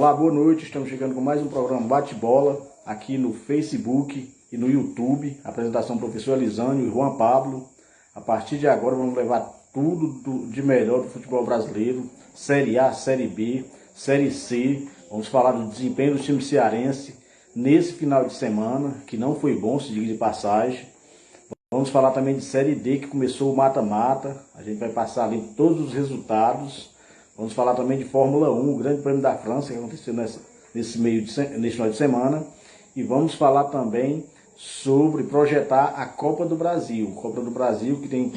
Olá, boa noite. Estamos chegando com mais um programa Bate-Bola aqui no Facebook e no YouTube. Apresentação do professor Elisânio e Juan Pablo. A partir de agora vamos levar tudo de melhor do futebol brasileiro. Série A, Série B, Série C. Vamos falar do desempenho do time cearense nesse final de semana, que não foi bom, se diga de passagem. Vamos falar também de Série D, que começou o mata-mata. A gente vai passar ali todos os resultados. Vamos falar também de Fórmula 1, o Grande Prêmio da França, que aconteceu nesse final de semana. E vamos falar também sobre projetar a Copa do Brasil. Copa do Brasil que tem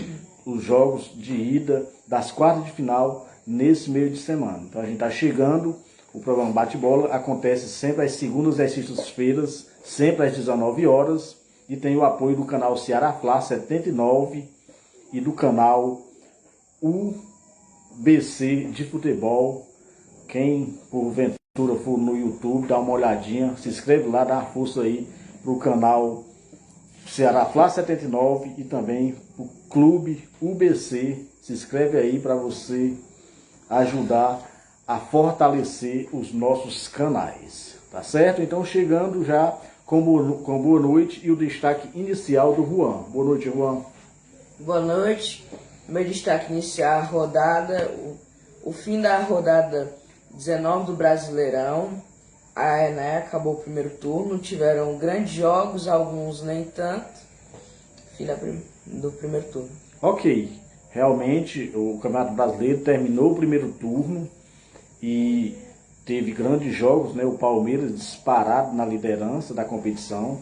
os jogos de ida das quartas de final nesse meio de semana. Então a gente está chegando, o programa Bate-Bola acontece sempre às segundas e às sextas-feiras, sempre às 19 horas. E tem o apoio do canal Ceará Fla 79 e do canal UBC de futebol. Quem porventura for no YouTube, dá uma olhadinha, se inscreve lá, dá uma força aí pro canal Ceará Fla 79 e também o Clube UBC. Se inscreve aí para você ajudar a fortalecer os nossos canais, tá certo? Então chegando já com boa noite e o destaque inicial do Juan. Boa noite, Juan. Boa noite. Meu destaque inicial, a rodada, o fim da rodada 19 do Brasileirão. Acabou o primeiro turno, tiveram grandes jogos, alguns nem tanto. Fim do primeiro turno. Ok, realmente o Campeonato Brasileiro terminou o primeiro turno e teve grandes jogos, né? O Palmeiras disparado na liderança da competição,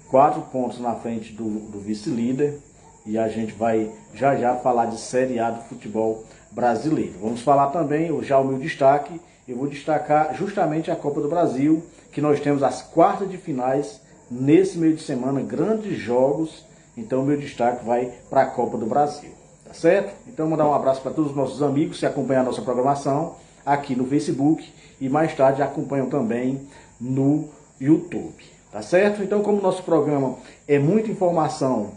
4 pontos na frente do vice-líder, e a gente vai já falar de Série A do futebol brasileiro. Vamos falar também, já o meu destaque, eu vou destacar justamente a Copa do Brasil, que nós temos as quartas de finais nesse meio de semana, grandes jogos, então o meu destaque vai para a Copa do Brasil, tá certo? Então mandar um abraço para todos os nossos amigos que acompanham a nossa programação aqui no Facebook e mais tarde acompanham também no YouTube, tá certo? Então, como o nosso programa é muita informação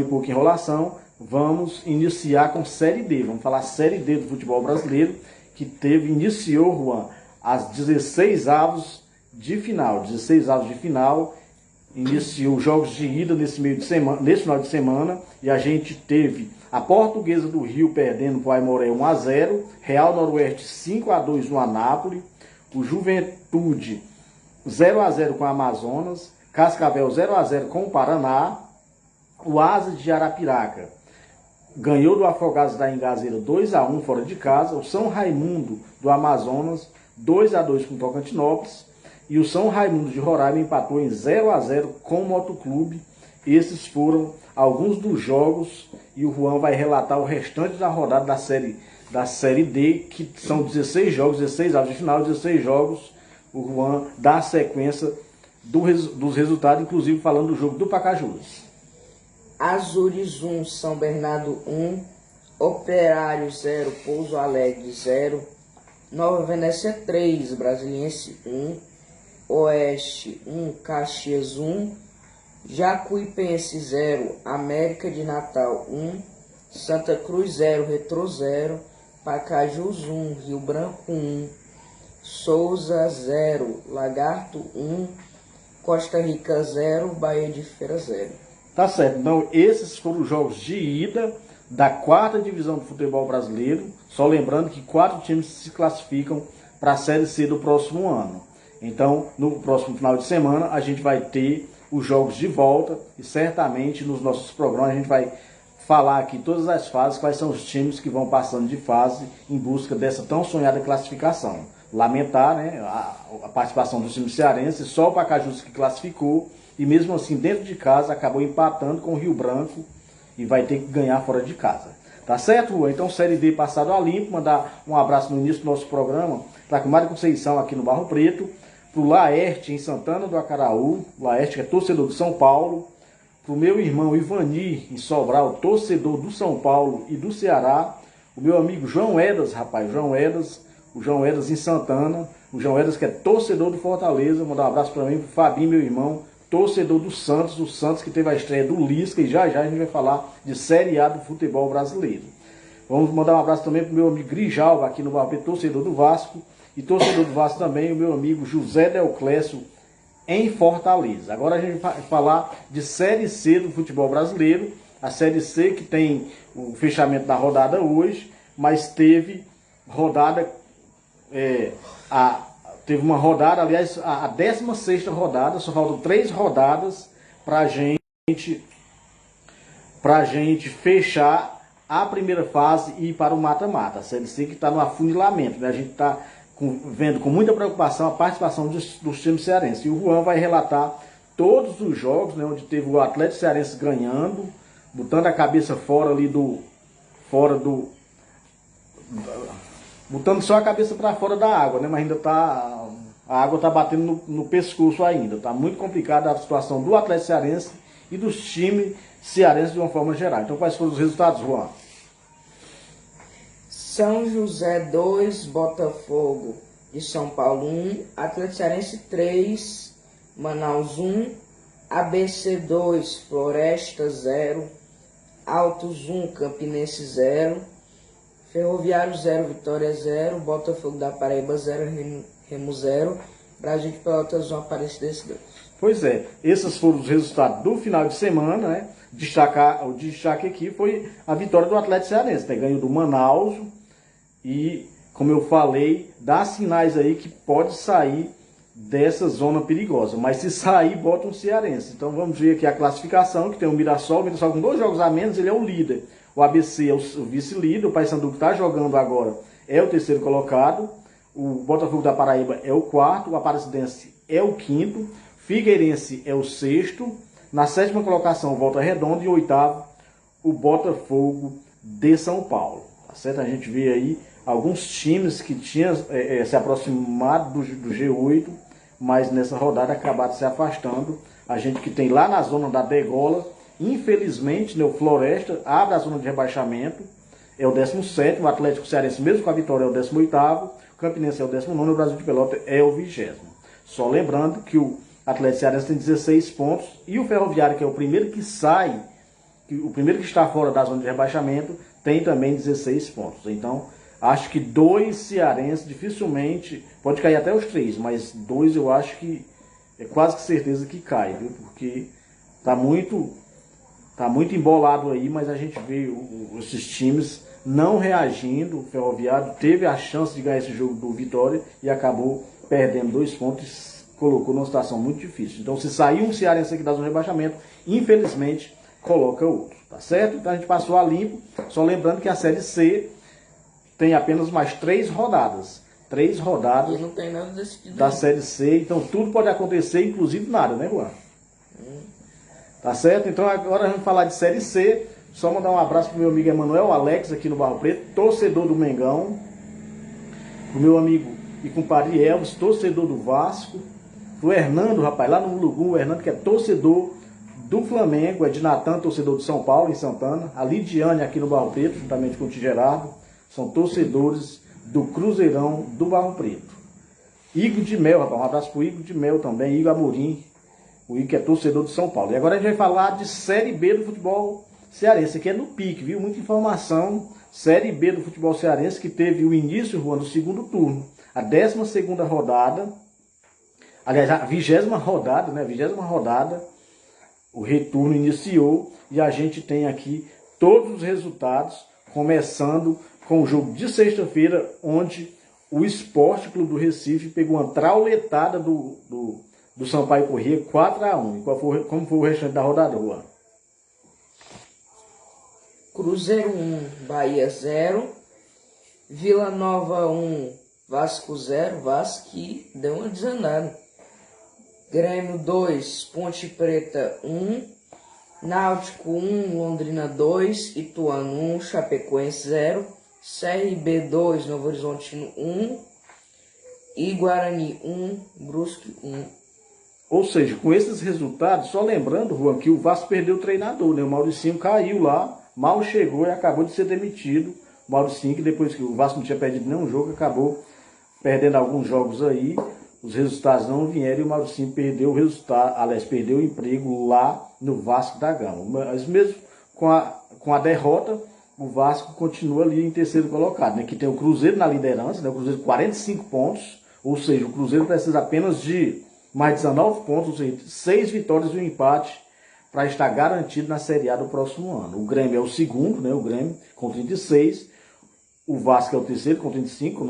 e pouca enrolação, vamos iniciar com Série D. Vamos falar Série D do futebol brasileiro, que iniciou, Juan, as 16 avos de final. 16 avos de final, iniciou os jogos de ida nesse final de semana, e a gente teve a Portuguesa do Rio perdendo para o Aimoré 1-0, Real Noroeste 5-2 no Anápolis, o Juventude 0-0 com a Amazonas, Cascavel 0-0 com o Paraná, o Asa de Arapiraca ganhou do Afogados da Ingazeira 2-1 fora de casa, o São Raimundo do Amazonas 2-2 com o Tocantinópolis, e o São Raimundo de Roraima empatou em 0-0 com o Motoclube. Esses foram alguns dos jogos e o Juan vai relatar o restante da rodada da série D, que são 16 jogos, 16 avos de final, 16 jogos. O Juan dá a sequência dos resultados, inclusive falando do jogo do Pacajus. Azures 1, São Bernardo 1, Operário 0, Pouso Alegre 0, Nova Venécia 3, Brasiliense 1, Oeste 1, Caxias 1, Jacuipense 0, América de Natal 1, Santa Cruz 0, Retrô 0, Pacajus 1, Rio Branco 1, Souza 0, Lagarto 1, Costa Rica 0, Bahia de Feira 0. Tá certo, então esses foram os jogos de ida da quarta divisão do futebol brasileiro. Só lembrando que 4 times se classificam para a Série C do próximo ano. Então, no próximo final de semana, a gente vai ter os jogos de volta e certamente nos nossos programas a gente vai falar aqui todas as fases, quais são os times que vão passando de fase em busca dessa tão sonhada classificação. Lamentar, né, a participação do time cearense, só o Pacajus que classificou, e mesmo assim dentro de casa acabou empatando com o Rio Branco e vai ter que ganhar fora de casa. Tá certo, Juan? Então Série D passado a limpo, mandar um abraço no início do nosso programa para a Comadre Conceição aqui no Barro Preto, para o Laerte em Santana do Acaraú, Laerte que é torcedor do São Paulo, para o meu irmão Ivani em Sobral, torcedor do São Paulo e do Ceará, o meu amigo João Edas, o João Edas em Santana, o João Edas que é torcedor do Fortaleza, mandar um abraço para mim, para o Fabinho, meu irmão, torcedor do Santos, o Santos que teve a estreia do Lisca, e já a gente vai falar de Série A do futebol brasileiro. Vamos mandar um abraço também para o meu amigo Grijalva aqui no Barro Preto, torcedor do Vasco, e torcedor do Vasco também, o meu amigo José Deoclésio, em Fortaleza. Agora a gente vai falar de Série C do futebol brasileiro, a Série C que tem o fechamento da rodada hoje, mas teve rodada, teve uma rodada, aliás, a 16ª rodada, só faltam 3 rodadas para a gente fechar a primeira fase e ir para o mata-mata. A Série C que está no afunilamento, né? A gente está vendo com muita preocupação a participação dos times cearenses. E o Juan vai relatar todos os jogos, né, onde teve o Atlético Cearense ganhando, botando a cabeça fora ali botando só a cabeça para fora da água, né? Mas ainda a água está batendo no pescoço ainda. Está muito complicada a situação do Atlético Cearense e dos times cearenses de uma forma geral. Então, quais foram os resultados, Juan? São José 2, Botafogo de São Paulo 1, Atlético Cearense 3, Manaus 1, ABC 2, Floresta 0, Altos 1, Campinense 0, Ferroviário 0, Vitória 0, Botafogo da Paraíba 0, Remo 0, Brasil de Pelotas 1, Aparecidense 2. Pois é, esses foram os resultados do final de semana, né? O destaque aqui foi a vitória do Atlético Cearense, né? Ganhou do Manaus e, como eu falei, dá sinais aí que pode sair dessa zona perigosa, mas se sair, bota um cearense. Então vamos ver aqui a classificação, que tem o Mirassol com 2 jogos a menos, ele é o líder. O ABC é o vice-líder, o Paysandu que está jogando agora é o 3º colocado, o Botafogo da Paraíba é o 4º, o Aparecidense é o 5º, Figueirense é o 6º, na 7ª colocação o Volta Redonda e o 8º o Botafogo de São Paulo. Tá certo? A gente vê aí alguns times que tinham se aproximado do G8, mas nessa rodada acabaram se afastando. A gente que tem lá na zona da degola, infelizmente, né, o Floresta abre a zona de rebaixamento, é o 17º, o Atlético Cearense, mesmo com a vitória, é o 18º, o Campinense é o 19º, o Brasil de Pelotas é o 20º. Só lembrando que o Atlético Cearense tem 16 pontos e o Ferroviário, que é o primeiro que sai, o primeiro que está fora da zona de rebaixamento, tem também 16 pontos. Então, acho que 2 cearenses dificilmente, pode cair até os 3, mas 2 eu acho que é quase que certeza que cai, viu? Porque tá muito embolado aí, mas a gente vê esses times não reagindo. O Ferroviário teve a chance de ganhar esse jogo do Vitória e acabou perdendo 2 pontos, colocou numa situação muito difícil. Então, se sair um cearense aqui da zona de rebaixamento, infelizmente, coloca outro, tá certo? Então, a gente passou a limpo, só lembrando que a Série C tem apenas mais 3 rodadas. 3 rodadas e não tem nada decidido da Série C, então tudo pode acontecer, inclusive nada, né, Juan? Tá certo? Então, agora a gente vai falar de Série C. Só mandar um abraço pro meu amigo Emanuel Alex, aqui no Barro Preto, torcedor do Mengão. Pro meu amigo e compadre Elvis, torcedor do Vasco. Pro Hernando, rapaz, lá no Ulugu, o Hernando que é torcedor do Flamengo, é de Natan, torcedor de São Paulo, em Santana. A Lidiane aqui no Barro Preto, juntamente com o Tio Gerardo, são torcedores do Cruzeirão do Barro Preto. Igor de Mel, rapaz, um abraço pro Igor de Mel também, Igor Amorim, o Igor que é torcedor de São Paulo. E agora a gente vai falar de Série B do futebol cearense, aqui é no pique, viu? Muita informação. Série B do futebol cearense que teve o início, Juan, do 2º turno. A 12ª rodada, aliás, a 20ª rodada, né? 20ª rodada, o retorno iniciou e a gente tem aqui todos os resultados, começando com o jogo de sexta-feira, onde o Esporte Clube do Recife pegou uma trauletada do Sampaio Corrêa 4-1. E como foi o restante da rodada, Juan? Cruzeiro 1, Bahia 0, Vila Nova 1, Vasco 0, Vasco que deu uma desanada. Grêmio 2, Ponte Preta 1, Náutico 1, Londrina 2, Ituano 1, Chapecoense 0, CRB 2, Novo Horizontino 1 e Guarani 1, Brusque 1. Ou seja, com esses resultados, só lembrando, Juan, que o Vasco perdeu o treinador, né? O Mauricinho caiu lá, mal chegou e acabou de ser demitido. O Mauricinho, que depois que o Vasco não tinha perdido nenhum jogo, acabou perdendo alguns jogos aí. Os resultados não vieram e o Mauricinho perdeu o resultado, aliás, perdeu o emprego lá no Vasco da Gama. Mas mesmo com a derrota, o Vasco continua ali em terceiro colocado, né? Que tem o Cruzeiro na liderança, né? O Cruzeiro 45 pontos, ou seja, o Cruzeiro precisa apenas de mais 19 pontos, ou seja, 6 vitórias e um empate para estar garantido na Série A do próximo ano. O Grêmio é o segundo, né? O Grêmio com 36, o Vasco é o terceiro com 35,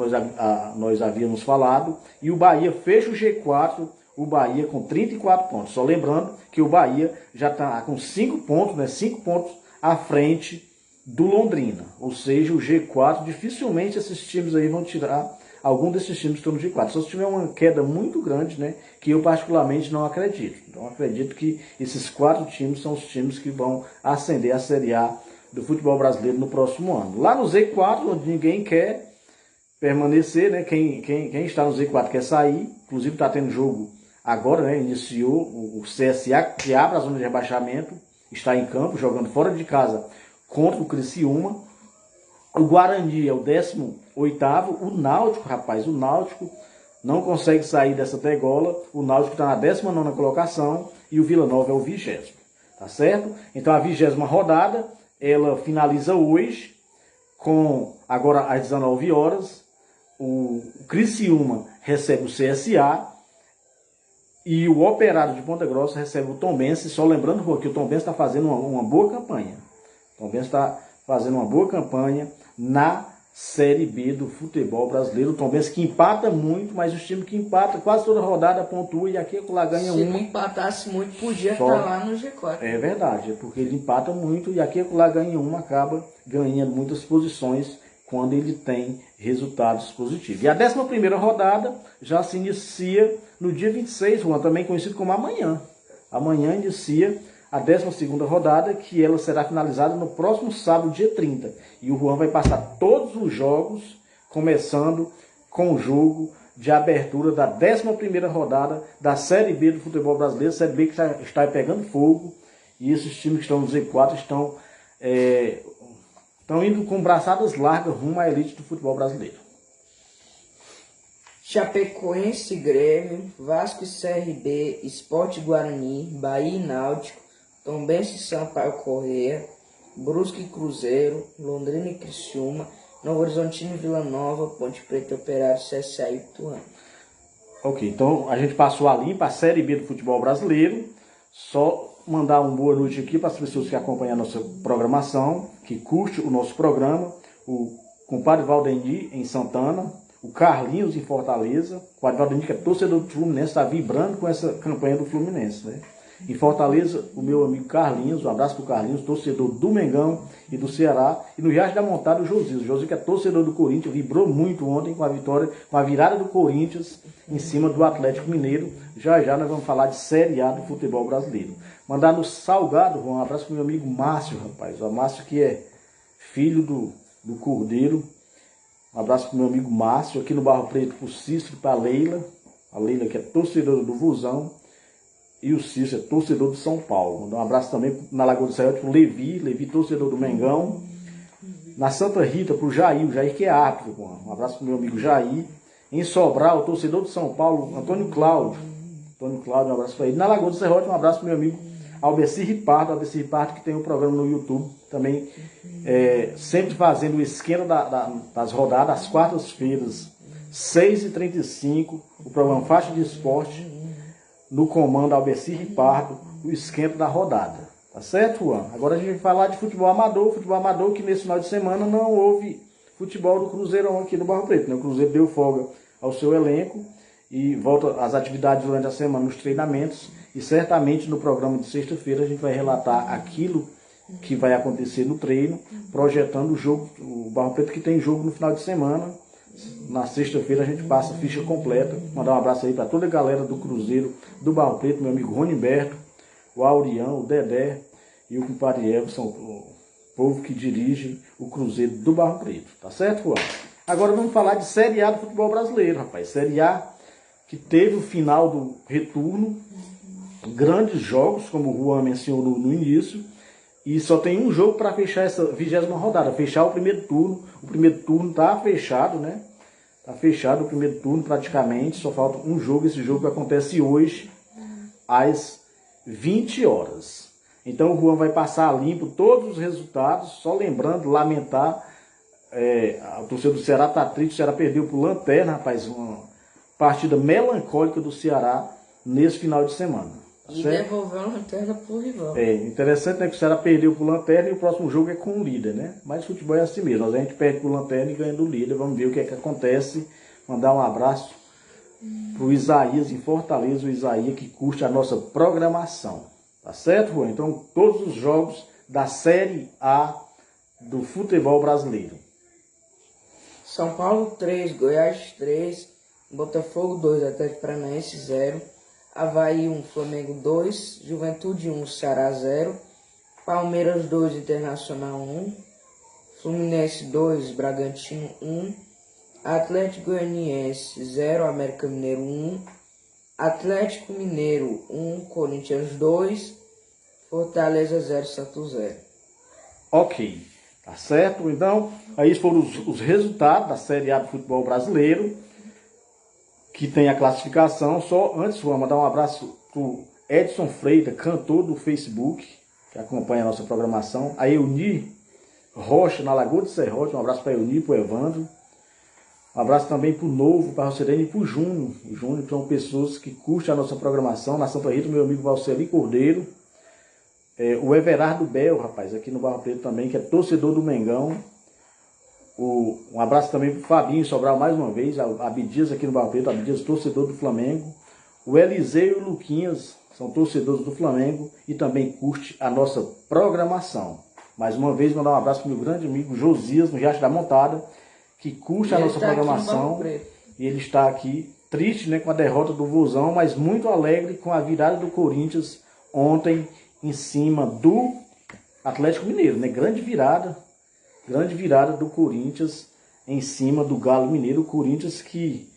nós havíamos falado, e o Bahia fecha o G4, o Bahia com 34 pontos. Só lembrando que o Bahia já está com 5 pontos, né? 5 pontos à frente do Londrina, ou seja, o G4, dificilmente esses times aí vão tirar algum desses times que estão no G4, só se tiver uma queda muito grande, né, que eu particularmente não acredito. Então acredito que esses 4 times são os times que vão ascender a Série A do futebol brasileiro no próximo ano. Lá no Z4, onde ninguém quer permanecer, né, quem está no Z4 quer sair, inclusive está tendo jogo agora, né, iniciou o CSA, que abre a zona de rebaixamento, está em campo, jogando fora de casa contra o Criciúma. O Guarani é o 18º, o Náutico, rapaz, o Náutico não consegue sair dessa degola, o Náutico está na 19ª colocação e o Vila Nova é o 20º, tá certo? Então a 20ª rodada, ela finaliza hoje, com agora às 19 horas, o Criciúma recebe o CSA e o Operário de Ponta Grossa recebe o Tombense, só lembrando que o Tombense está fazendo uma boa campanha. O Tombense está fazendo uma boa campanha na Série B do futebol brasileiro. O Tombense que empata muito, mas os times que empatam quase toda rodada pontua e aqui lá ganha Se uma. não empatasse muito, podia Só estar lá no G4. É verdade, porque ele empata muito e aqui lá ganha uma, acaba ganhando muitas posições quando ele tem resultados positivos. E a 11ª rodada já se inicia no dia 26, Juan, também conhecido como amanhã. Amanhã inicia a 12ª rodada, que ela será finalizada no próximo sábado, dia 30. E o Juan vai passar todos os jogos, começando com o jogo de abertura da 11ª rodada da Série B do futebol brasileiro, Série B que está pegando fogo, e esses times que estão no Z4 estão indo com braçadas largas rumo à elite do futebol brasileiro. Chapecoense e Grêmio, Vasco e CRB, Sport Guarani, Bahia e Náutico, Tombense e Sampaio Corrêa, Brusque e Cruzeiro, Londrina e Criciúma, Novo Horizontino e Vila Nova, Ponte Preta, Operário, CSA e Ituano. Ok, então a gente passou a limpa a Série B do futebol brasileiro. Só mandar uma boa noite aqui para as pessoas que acompanham a nossa programação, que curte o nosso programa, o compadre Valdenir em Santana, o Carlinhos em Fortaleza. O compadre Valdenir, que é torcedor do Fluminense, está vibrando com essa campanha do Fluminense, né? Em Fortaleza, o meu amigo Carlinhos, um abraço para o Carlinhos, torcedor do Mengão e do Ceará. E no Riacho da Montada, o Josias. O Josias, que é torcedor do Corinthians, vibrou muito ontem com a vitória, com a virada do Corinthians em cima do Atlético Mineiro. Já já nós vamos falar de Série A do futebol brasileiro. Mandar no Salgado, um abraço para o meu amigo Márcio, rapaz. O Márcio que é filho do Cordeiro. Um abraço para o meu amigo Márcio, aqui no Barro Preto, para o Cícero e para a Leila. A Leila que é torcedora do Vusão. E o Cícero é torcedor do São Paulo. Mandar um abraço também na Lagoa do Serrote para o Levi, torcedor do Mengão. Na Santa Rita, para o Jair que é árbitro. Um abraço para o meu amigo Jair. Em Sobral, torcedor do São Paulo, Antônio Cláudio, um abraço para ele. Na Lagoa do Serrote, um abraço para o meu amigo Albeci Ripardo, que tem um programa no YouTube também, sempre fazendo o esquema das rodadas, às quartas-feiras, 6h35, o programa Faixa de Esporte, no comando Albeci Ripardo, o esquema da rodada. Tá certo, Juan? Agora a gente vai falar de futebol amador que nesse final de semana não houve futebol do Cruzeirão aqui no Barro Preto, né? O Cruzeiro deu folga ao seu elenco e volta às atividades durante a semana nos treinamentos, e certamente no programa de sexta-feira a gente vai relatar aquilo que vai acontecer no treino, projetando o jogo, o Barro Preto que tem jogo no final de semana. Na sexta-feira a gente passa a ficha completa. Mandar um abraço aí para toda a galera do Cruzeiro do Barro Preto, meu amigo Ronimberto, o Aurião, o Dedé e o compadre Everson, o povo que dirige o Cruzeiro do Barro Preto. Tá certo, Juan? Agora vamos falar de Série A do futebol brasileiro, rapaz. Série A que teve o final do retorno, grandes jogos, como o Juan mencionou no início, e só tem um jogo para fechar essa 20ª rodada, fechar o primeiro turno. O primeiro turno está fechado, né? Está fechado o primeiro turno praticamente, só falta um jogo. Esse jogo acontece hoje às 20 horas. Então o Juan vai passar limpo todos os resultados, só lembrando, lamentar, a torcida do Ceará tá triste, o Ceará perdeu pro Lanterna, rapaz, uma partida melancólica do Ceará nesse final de semana. Tá E certo? devolveu a lanterna pro rival. Interessante, né, que o Ceará perdeu pro Lanterna e o próximo jogo é com o líder, né? Mas o futebol é assim mesmo, a gente perde pro Lanterna e ganha do líder, vamos ver o que é que acontece. Mandar um abraço pro Isaías em Fortaleza, o Isaías que curte a nossa programação. Tá certo, Juan? Então, todos os jogos da Série A do futebol brasileiro. São Paulo 3, Goiás 3, Botafogo 2, Atlético Paranaense 0, Avaí 1, Flamengo 2, Juventude 1, Ceará 0, Palmeiras 2, Internacional 1, Fluminense 2, Bragantino 1, Atlético Goianiense 0, América Mineiro 1, Atlético Mineiro 1, Corinthians 2, Fortaleza 0, Santos 0. Ok, tá certo? Então, aí foram os resultados da Série A do futebol brasileiro, que tem a classificação. Só antes, vamos mandar um abraço pro Edson Freitas, cantor do Facebook, que acompanha a nossa programação. A Euni Rocha, na Lagoa de Serrote, um abraço para a Euni, para o Evandro. Um abraço também para o Novo, para a Rocerene e para o Júnior. O Júnior são pessoas que curtem a nossa programação. Na Santa Rita, meu amigo Valceli Cordeiro. O Everardo Bel, rapaz, aqui no Barro Preto também, que é torcedor do Mengão. Um abraço também para o Fabinho Sobral mais uma vez. Abdias aqui no Barro Preto, Abdias torcedor do Flamengo. O Eliseu e o Luquinhas são torcedores do Flamengo e também curte a nossa programação. Mais uma vez, mandar um abraço para o meu grande amigo Josias, no Riacho da Montada, que curte a nossa programação. E ele está aqui triste, né, com a derrota do Vozão, mas muito alegre com a virada do Corinthians ontem em cima do Atlético Mineiro, né? Grande virada do Corinthians em cima do Galo Mineiro. O Corinthians que,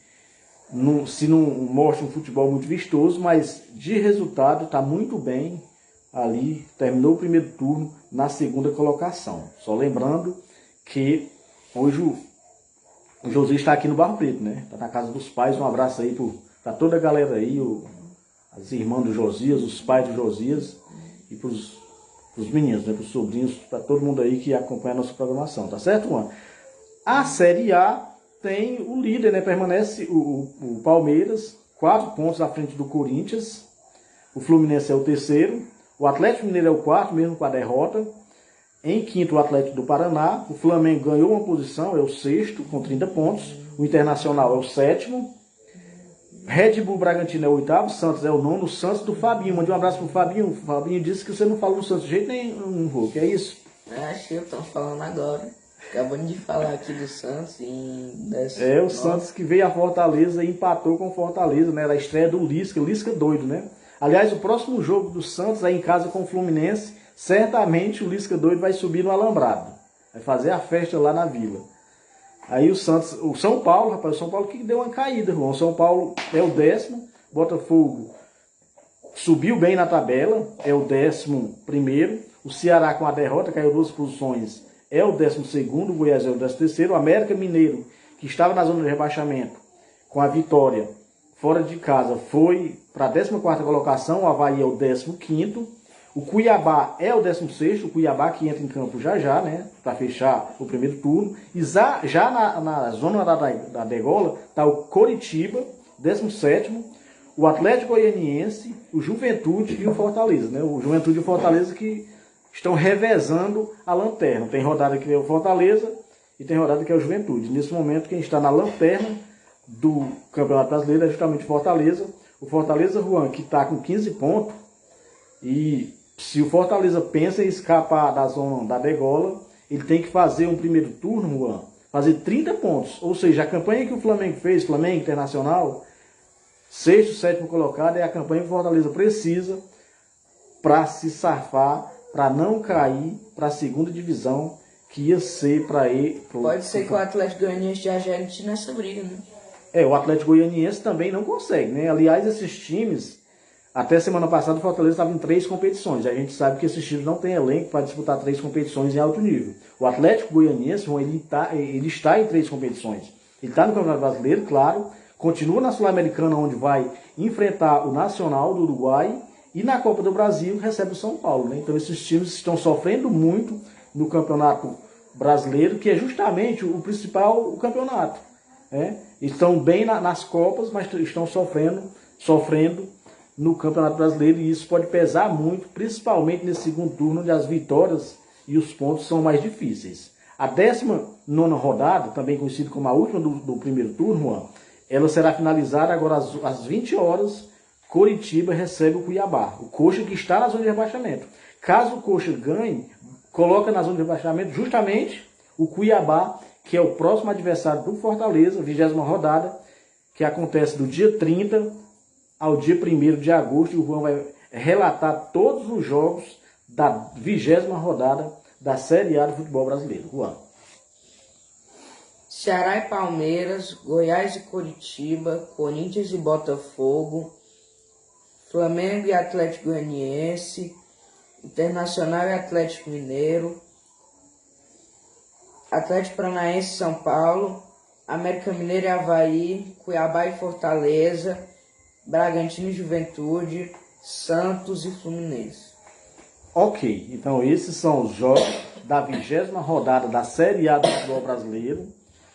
se não mostra um futebol muito vistoso, mas de resultado está muito bem ali, terminou o primeiro turno na segunda colocação. Só lembrando que hoje o José está aqui no Barro Preto, né? Está na casa dos pais. Um abraço aí para toda a galera aí, as irmãs do Josias, os pais do Josias e para os meninos, né? Para os sobrinhos, para todo mundo aí que acompanha a nossa programação, tá certo, Juan? A Série A tem o líder, né? Permanece o Palmeiras, 4 pontos à frente do Corinthians. O Fluminense é o terceiro. O Atlético Mineiro é o quarto, mesmo com a derrota. Em quinto, o Atlético do Paraná. O Flamengo ganhou uma posição, é o sexto, com 30 pontos. O Internacional é o sétimo. Red Bull Bragantino é o oitavo. Santos é o nono. O Santos do Fabinho. Mandei um abraço pro Fabinho. O Fabinho disse que você não fala do Santos de jeito nenhum, Rô. Que é isso? Acho que eu tô falando agora. Acabando de falar aqui do Santos. O Santos que veio a Fortaleza e empatou com o Fortaleza, né? Na estreia do Lisca. O Lisca doido, né? Aliás, o próximo jogo do Santos é em casa com o Fluminense. Certamente o Lisca doido vai subir no Alambrado. Vai fazer a festa lá na Vila. Aí o São Paulo, rapaz, o São Paulo que deu uma caída, João. O São Paulo é o 10º. Botafogo subiu bem na tabela, é o 11º. O Ceará com a derrota caiu 2 posições, é o 12º. O Goiás é o 13º. O América Mineiro, que estava na zona de rebaixamento, com a vitória fora de casa, foi para a 14ª colocação. O Avaí é o 15º. O Cuiabá é o 16º. O Cuiabá que entra em campo já, né? Para fechar o primeiro turno. E já na zona da degola está o Coritiba, 17º. O Atlético Goianiense, o Juventude e o Fortaleza, né? O Juventude e o Fortaleza que estão revezando a lanterna. Tem rodada que é o Fortaleza e tem rodada que é o Juventude. Nesse momento, quem está na lanterna do Campeonato Brasileiro é justamente o Fortaleza. O Fortaleza, Juan, que está com 15 pontos. E se o Fortaleza pensa em escapar da zona da degola, ele tem que fazer um primeiro turno, Juan, fazer 30 pontos. Ou seja, a campanha que o Flamengo fez, Flamengo Internacional, 6º, 7º colocado, é a campanha que o Fortaleza precisa para se safar, para não cair para a segunda divisão, que ia ser para ele. Pode ser que o Atlético Goianiense já entre nessa briga, né? O Atlético Goianiense também não consegue, né? Aliás, esses times, até semana passada o Fortaleza estava em 3 competições. A gente sabe que esses times não têm elenco para disputar 3 competições em alto nível. O Atlético Goianiense, ele está em 3 competições. Ele está no Campeonato Brasileiro, claro. Continua na Sul-Americana, onde vai enfrentar o Nacional do Uruguai E na Copa do Brasil recebe o São Paulo, né? Então esses times estão sofrendo muito no Campeonato Brasileiro, que é justamente o principal campeonato, né? Estão bem nas Copas, mas estão sofrendo no Campeonato Brasileiro, e isso pode pesar muito, principalmente nesse segundo turno, onde as vitórias e os pontos são mais difíceis. A 19ª rodada, também conhecida como a última do primeiro turno, ela será finalizada agora às 20 horas. Coritiba recebe o Cuiabá, o Coxa, que está na zona de rebaixamento. Caso o Coxa ganhe, coloca na zona de rebaixamento justamente o Cuiabá, que é o próximo adversário do Fortaleza, 20ª rodada, que acontece do dia 30 ao dia 1º de agosto. E o Juan vai relatar todos os jogos da 20ª rodada da Série A do futebol brasileiro. Juan. Ceará e Palmeiras, Goiás e Coritiba, Corinthians e Botafogo, Flamengo e Atlético Goianiense, Internacional e Atlético Mineiro, Atlético Paranaense e São Paulo, América Mineiro e Avaí, Cuiabá e Fortaleza, Bragantino e Juventude, Santos e Fluminense. Ok, então esses são os jogos da 20ª rodada da Série A do futebol brasileiro.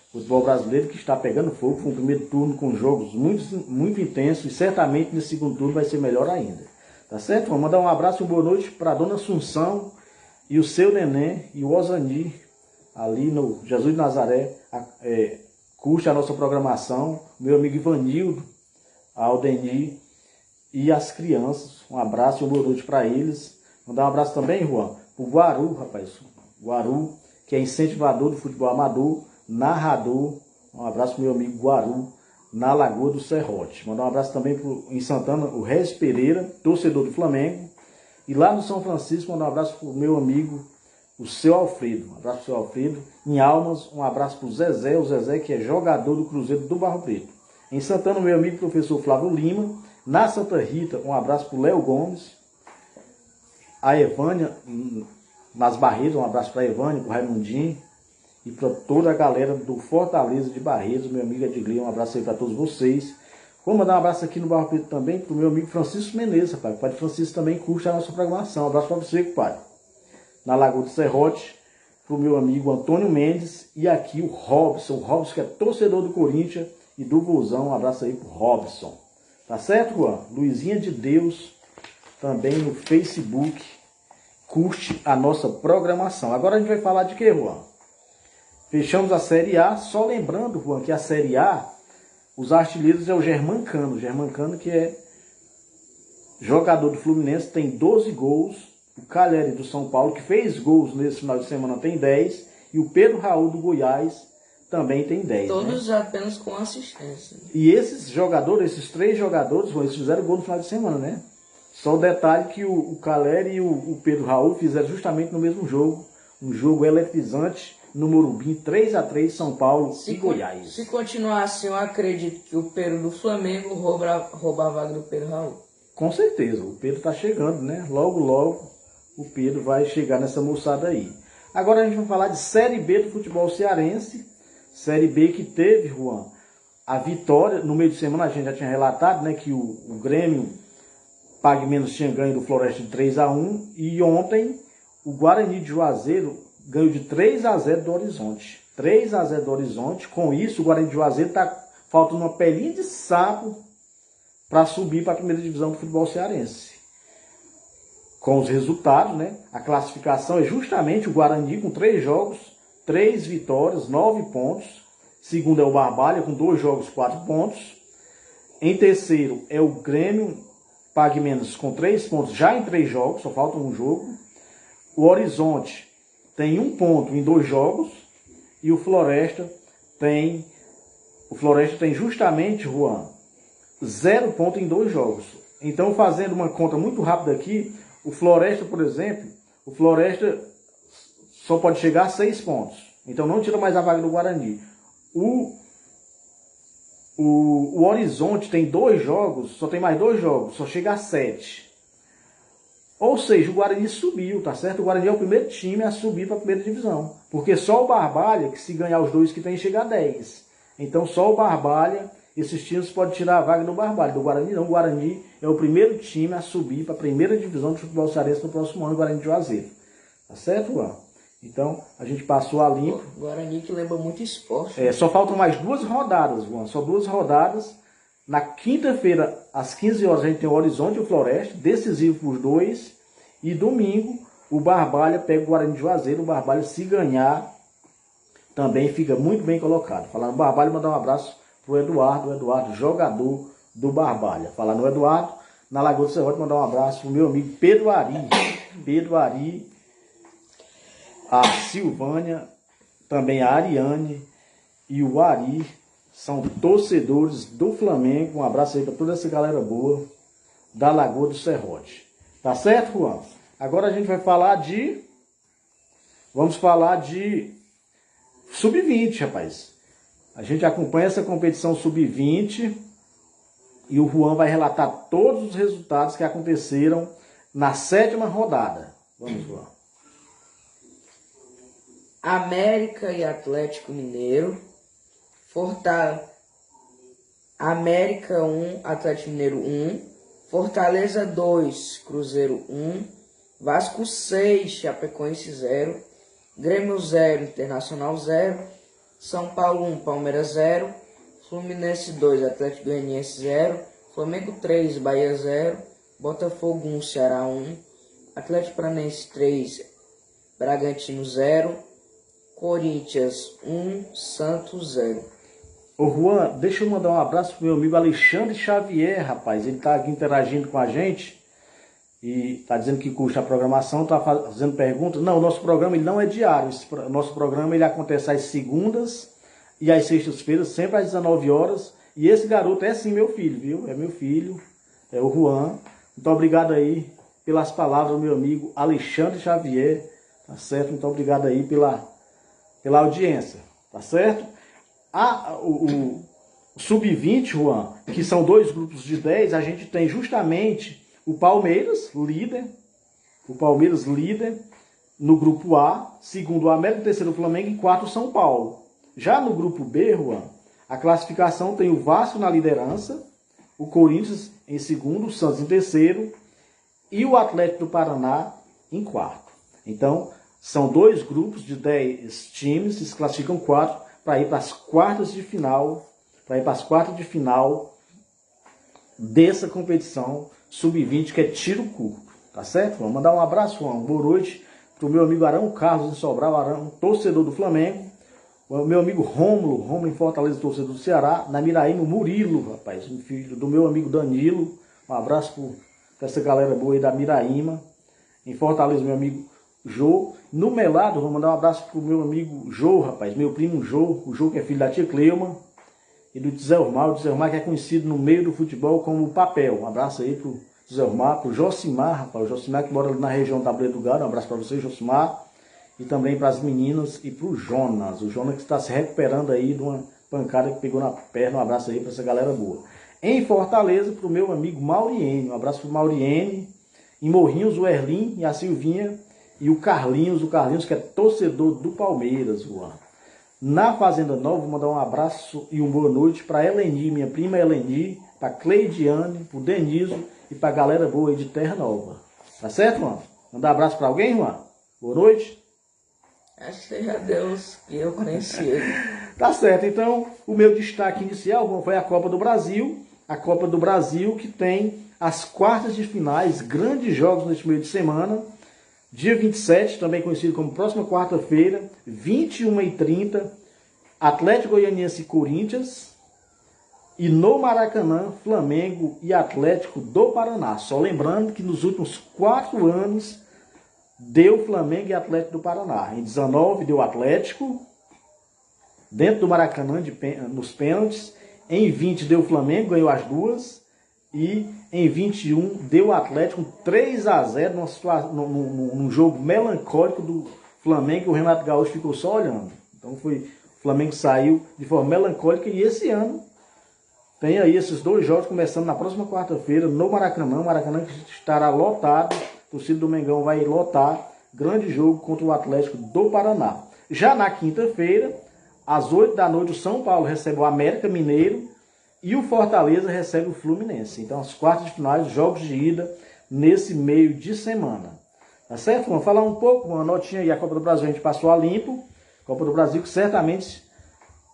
O futebol brasileiro que está pegando fogo. Foi um primeiro turno com jogos muito intensos, e certamente nesse segundo turno vai ser melhor ainda. Tá certo? Vou mandar um abraço e uma boa noite para a dona Assunção e o seu neném e o Osani, ali no Jesus de Nazaré, curte a nossa programação. Meu amigo Ivanildo, a Aldenir e as crianças. Um abraço e uma boa noite para eles. Mandar um abraço também, Juan, para o Guaru, rapaz. Guaru, que é incentivador do futebol amador, narrador. Um abraço para o meu amigo Guaru, na Lagoa do Serrote. Mandar um abraço também em Santana, o Regis Pereira, torcedor do Flamengo. E lá no São Francisco, mandar um abraço para o meu amigo, o seu Alfredo. Um abraço para o seu Alfredo. Em Almas, um abraço para o Zezé, que é jogador do Cruzeiro do Barro Preto. Em Santana, meu amigo professor Flávio Lima. Na Santa Rita, um abraço para o Léo Gomes. A Evânia, nas Barreiras, um abraço para a Evânia, para o Raimundinho. E para toda a galera do Fortaleza de Barreiros, meu amigo Edgley, um abraço aí para todos vocês. Vou mandar um abraço aqui no Barro Preto também para o meu amigo Francisco Menezes, rapaz. O padre Francisco também curte a nossa programação. Um abraço para você, padre. Na Lagoa do Serrote, para o meu amigo Antônio Mendes. E aqui o Robson que é torcedor do Corinthians e do Vozão. Um abraço aí para o Robson. Tá certo, Juan? Luizinha de Deus, também no Facebook, curte a nossa programação. Agora a gente vai falar de que, Juan? Fechamos a Série A, só lembrando, Juan, que a Série A, os artilheiros é o Germancano. Germancano, que é jogador do Fluminense, tem 12 gols. O Caleri do São Paulo, que fez gols nesse final de semana, tem 10. E o Pedro Raul do Goiás também tem 10. Todos, né? apenas com assistência. E esses jogadores, esses 3 jogadores, eles fizeram gol no final de semana, né? Só o detalhe que o Caleri e o Pedro Raul fizeram justamente no mesmo jogo. Um jogo eletrizante no Morumbi, 3-3, São Paulo e Goiás. Se continuar assim, eu acredito que o Pedro do Flamengo rouba a vaga do Pedro Raul. Com certeza, o Pedro está chegando, né? Logo, logo, o Pedro vai chegar nessa moçada aí. Agora a gente vai falar de Série B do futebol cearense. Série B que teve, Juan, a vitória. No meio de semana a gente já tinha relatado, né, que o Grêmio Pague Menos tinha ganho do Floresta de 3-1. E ontem o Guarani de Juazeiro ganhou de 3-0 do Horizonte. 3-0 do Horizonte. Com isso, o Guarani de Juazeiro está faltando uma pelinha de sapo para subir para a primeira divisão do futebol cearense. Com os resultados, né? A classificação é justamente o Guarani com 3 jogos, 3 vitórias, 9 pontos. Segundo é o Barbalha com 2 jogos, 4 pontos. Em terceiro é o Grêmio Pague Menos com 3 pontos, já em 3 jogos, só falta um jogo. O Horizonte tem 1 ponto em 2 jogos. E o Floresta tem justamente, Juan, 0 ponto em 2 jogos. Então, fazendo uma conta muito rápida aqui, o Floresta, por exemplo, o Floresta só pode chegar a 6 pontos. Então, não tira mais a vaga do Guarani. O Horizonte tem 2 jogos, só tem mais 2 jogos, só chega a 7. Ou seja, o Guarani subiu, tá certo? O Guarani é o primeiro time a subir para a primeira divisão. Porque só o Barbalha, que se ganhar os 2 que tem, chega a 10. Então, só o Barbalha, esses times podem tirar a vaga do Barbalha. Do Guarani não, o Guarani é é o primeiro time a subir para a primeira divisão de futebol cearense no próximo ano, Guarani de Juazeiro. Tá certo, Juan? Então, a gente passou a limpo. Guarani que lembra muito esporte. Só faltam mais 2 rodadas, Juan. Só 2 rodadas. Na quinta-feira, às 15 horas, a gente tem o Horizonte e o Floresta, decisivo por 2. E domingo, o Barbalha pega o Guarani de Juazeiro. O Barbalha, se ganhar, também fica muito bem colocado. Falando no Barbalha, mandar um abraço pro Eduardo. O Eduardo, jogador do Barbalha. Falando no Eduardo, na Lagoa do Serrote, mandar um abraço pro meu amigo Pedro Ari. Pedro Ari, a Silvânia, também a Ariane e o Ari são torcedores do Flamengo. Um abraço aí para toda essa galera boa da Lagoa do Serrote. Tá certo, Juan? Agora a gente vai falar de... Vamos falar de Sub-20, rapaz. A gente acompanha essa competição Sub-20 e o Juan vai relatar todos os resultados que aconteceram na 7ª rodada. Vamos, Juan. América e Atlético Mineiro. América 1, Atlético Mineiro 1. Fortaleza 2, Cruzeiro 1. Vasco 6, Chapecoense 0. Grêmio 0, Internacional 0. São Paulo 1, Palmeiras 0. Fluminense 2, Atlético Goianiense 0. Flamengo 3, Bahia 0. Botafogo 1, Ceará 1. Atlético Paranaense 3, Bragantino 0. Corinthians 1, Santos 0. Ô Juan, deixa eu mandar um abraço pro meu amigo Alexandre Xavier, rapaz. Ele tá aqui interagindo com a gente e tá dizendo que curte a programação, tá fazendo perguntas. Não, o nosso programa ele não é diário. Nosso programa ele acontece às segundas e às sextas-feiras, sempre às 19 horas. E esse garoto é sim meu filho, viu? É meu filho, é o Juan. Muito obrigado aí pelas palavras do meu amigo Alexandre Xavier, tá certo? Muito obrigado aí pela audiência, tá certo? O Sub-20, Juan, que são 2 grupos de 10, a gente tem justamente o Palmeiras, líder. O Palmeiras, líder no grupo A, segundo o América, terceiro o Flamengo e quarto o São Paulo. Já no grupo B, Juan, a classificação tem o Vasco na liderança, o Corinthians em segundo, o Santos em terceiro e o Atlético do Paraná em quarto. Então, são 2 grupos de 10 times, se classificam 4 para ir para as quartas de final, dessa competição Sub-20, que é tiro curto, tá certo? Vamos mandar um abraço, uma boa noite pro meu amigo Arão Carlos em Sobral, Arão, torcedor do Flamengo, o meu amigo Rômulo em Fortaleza, torcedor do Ceará, na Miraíma, Murilo, rapaz, um filho do meu amigo Danilo, um abraço para essa galera boa aí da Miraíma, em Fortaleza, meu amigo Jô. No Melado, vou mandar um abraço pro meu amigo Jô, rapaz, meu primo Jô, o Jô que é filho da tia Cleuma, e do Tzelmar, o Tzelmar que é conhecido no meio do futebol como Papel. Um abraço aí pro Tzelmar, pro Josimar, rapaz, o Josimar que mora ali na região da Breia do Gado, um abraço para você, Josimar, e também para as meninas e pro Jonas, o Jonas que está se recuperando aí de uma pancada que pegou na perna, um abraço aí para essa galera boa. Em Fortaleza, pro meu amigo Mauriene, um abraço pro Mauriene, em Morrinhos, o Erlim e a Silvinha, e o Carlinhos que é torcedor do Palmeiras, Juan. Na Fazenda Nova, vou mandar um abraço e uma boa noite para Eleni, minha prima Eleni, para Cleidiane, para o Deniso e para a galera boa aí de Terra Nova. Tá certo, Juan? Mandar um abraço para alguém, Juan? Boa noite. Seja Deus que eu conheci ele. Tá certo, então o meu destaque inicial, Juan, foi a Copa do Brasil. A Copa do Brasil que tem as quartas de finais, grandes jogos neste meio de semana. Dia 27, também conhecido como próxima quarta-feira, 21h30, Atlético Goianiense e Corinthians. E no Maracanã, Flamengo e Atlético do Paraná. Só lembrando que nos últimos 4 anos deu Flamengo e Atlético do Paraná. Em 19 deu Atlético, dentro do Maracanã, nos pênaltis. Em 20 deu Flamengo, ganhou as 2. E em 21 deu o Atlético 3-0 num jogo melancólico do Flamengo, que o Renato Gaúcho ficou só olhando. Então o Flamengo saiu de forma melancólica e esse ano tem aí esses 2 jogos começando na próxima quarta-feira no Maracanã. O Maracanã que estará lotado, o torcedor do Mengão vai lotar, grande jogo contra o Atlético do Paraná. Já na quinta-feira, às 8 da noite, o São Paulo recebe o América Mineiro. E o Fortaleza recebe o Fluminense. Então, as quartas de finais, jogos de ida nesse meio de semana. Tá certo? Vamos falar um pouco, uma notinha aí. A Copa do Brasil a gente passou a limpo. Copa do Brasil que certamente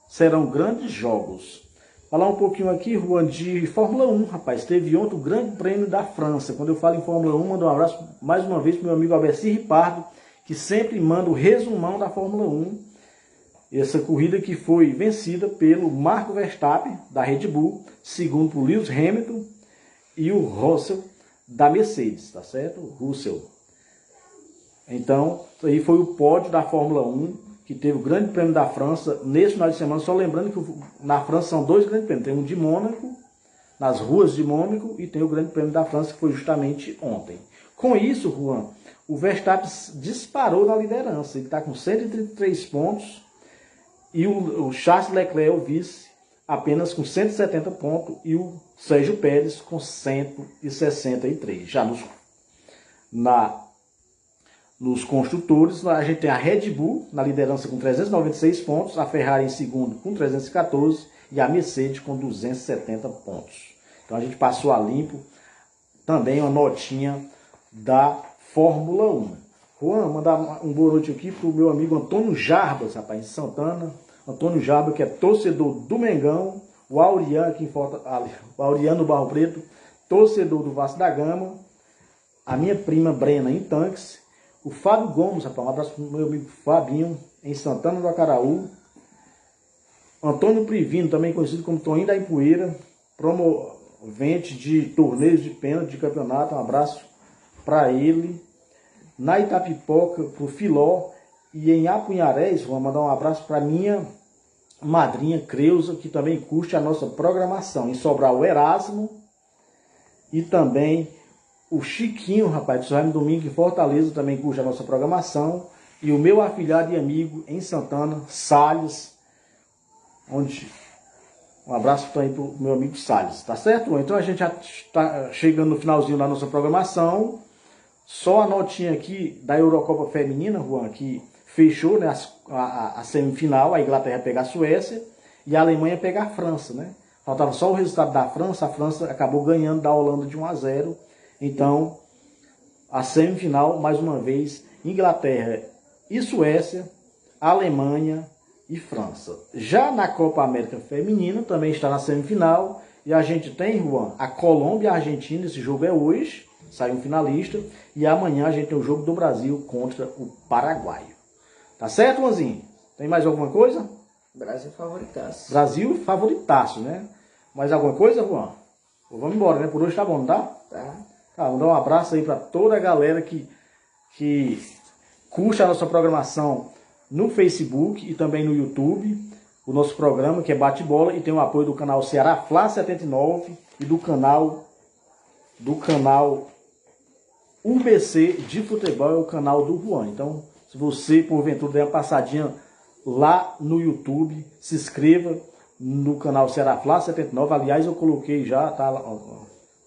serão grandes jogos. Falar um pouquinho aqui, Juan, de Fórmula 1, rapaz. Teve ontem o Grande Prêmio da França. Quando eu falo em Fórmula 1, mando um abraço mais uma vez para o meu amigo Alberci Ripardo, que sempre manda o resumão da Fórmula 1. Essa corrida que foi vencida pelo Marco Verstappen, da Red Bull, segundo por Lewis Hamilton e o Russell, da Mercedes, tá certo? Russell. Então, isso aí foi o pódio da Fórmula 1, que teve o Grande Prêmio da França nesse final de semana. Só lembrando que na França são dois grandes prêmios. Tem um de Mônaco, nas ruas de Mônaco, e tem o Grande Prêmio da França, que foi justamente ontem. Com isso, Juan, o Verstappen disparou na liderança. Ele está com 133 pontos. E o Charles Leclerc é o vice, apenas com 170 pontos. E o Sérgio Pérez com 163. Já nos construtores, a gente tem a Red Bull na liderança com 396 pontos, a Ferrari em segundo com 314 e a Mercedes com 270 pontos. Então a gente passou a limpo também uma notinha da Fórmula 1. Juan, mandar um boa noite aqui para o meu amigo Antônio Jarbas, rapaz, em Santana. Antônio Jarbas, que é torcedor do Mengão. O Auriano, aqui em o Auriano Barro Preto, torcedor do Vasco da Gama. A minha prima Brena, em Tanques. O Fábio Gomes, rapaz, um abraço para o meu amigo Fabinho, em Santana do Acaraú. Antônio Privino, também conhecido como Toninho da Ipueira, promovente de torneios de pênalti de campeonato. Um abraço para ele. Na Itapipoca, para o Filó. E em Apunharés, vou mandar um abraço para minha madrinha Creuza, que também curte a nossa programação. Em Sobral, o Erasmo. E também o Chiquinho, rapaz, do Sorraime Domingo, em Fortaleza, também curte a nossa programação. E o meu afilhado e amigo em Santana, Salles. Um abraço também para o meu amigo Salles, tá certo? Então a gente já está chegando no finalzinho da nossa programação. Só a notinha aqui da Eurocopa Feminina, Juan, que fechou, né, a semifinal, a Inglaterra pegar a Suécia e a Alemanha pegar a França, né? Faltava só o resultado da França, a França acabou ganhando da Holanda de 1-0. Então, a semifinal, mais uma vez, Inglaterra e Suécia, Alemanha e França. Já na Copa América Feminina, também está na semifinal, e a gente tem, Juan, a Colômbia e a Argentina. Esse jogo é hoje, sai um finalista, e amanhã a gente tem o jogo do Brasil contra o Paraguai. Tá certo, Juanzinho? Tem mais alguma coisa? Brasil favoritaço. Brasil favoritaço, né? Mais alguma coisa, Juan? Vamos embora, né? Por hoje tá bom, não tá? Tá, vou dar um abraço aí para toda a galera que curte a nossa programação no Facebook e também no YouTube. O nosso programa, que é Bate-Bola, e tem o apoio do canal Ceará Fla 79 e do canal UBC de Futebol, é o canal do Juan. Então, se você, porventura, der uma passadinha lá no YouTube, se inscreva no canal Ceará Fla 79. Aliás, eu coloquei já, tá,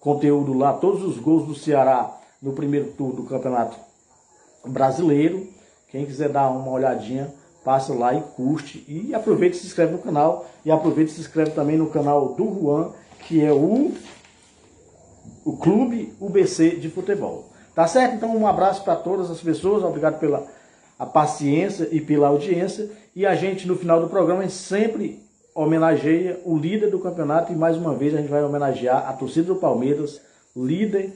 conteúdo lá, todos os gols do Ceará no primeiro turno do Campeonato Brasileiro. Quem quiser dar uma olhadinha, passa lá e curte. E aproveita e se inscreve no canal. E aproveita e se inscreve também no canal do Juan, que é o Clube UBC de Futebol. Tá certo? Então, um abraço para todas as pessoas. Obrigado pela paciência e pela audiência. E a gente, no final do programa, a gente sempre homenageia o líder do campeonato. E mais uma vez a gente vai homenagear a torcida do Palmeiras, líder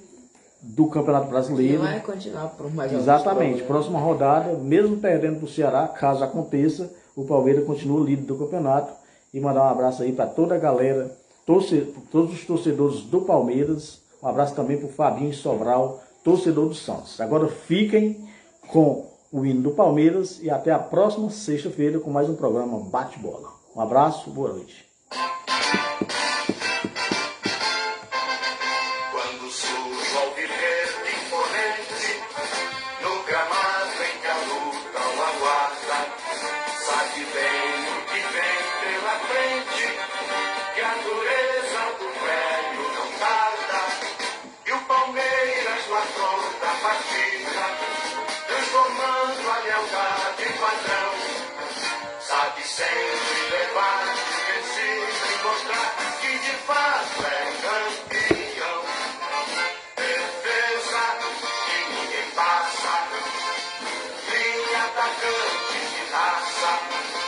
do Campeonato Brasileiro. E vai continuar por mais Exatamente. Próxima rodada, mesmo perdendo para o Ceará, caso aconteça, o Palmeiras continua líder do campeonato. E mandar um abraço aí para toda a galera, todos os torcedores do Palmeiras. Um abraço também para o Fabinho Sobral, torcedor do Santos. Agora fiquem com o hino do Palmeiras e até a próxima sexta-feira com mais um programa Bate-Bola. Um abraço, boa noite. Quando surge o alviverde imponente, no gramado em que a luta o aguarda, sabe bem o que vem pela frente, que a dureza do velho não tarda, e o Palmeiras ladrão da partida, transformando a lealdade em padrão, sabe sempre levar de vencido e mostrar que de lá.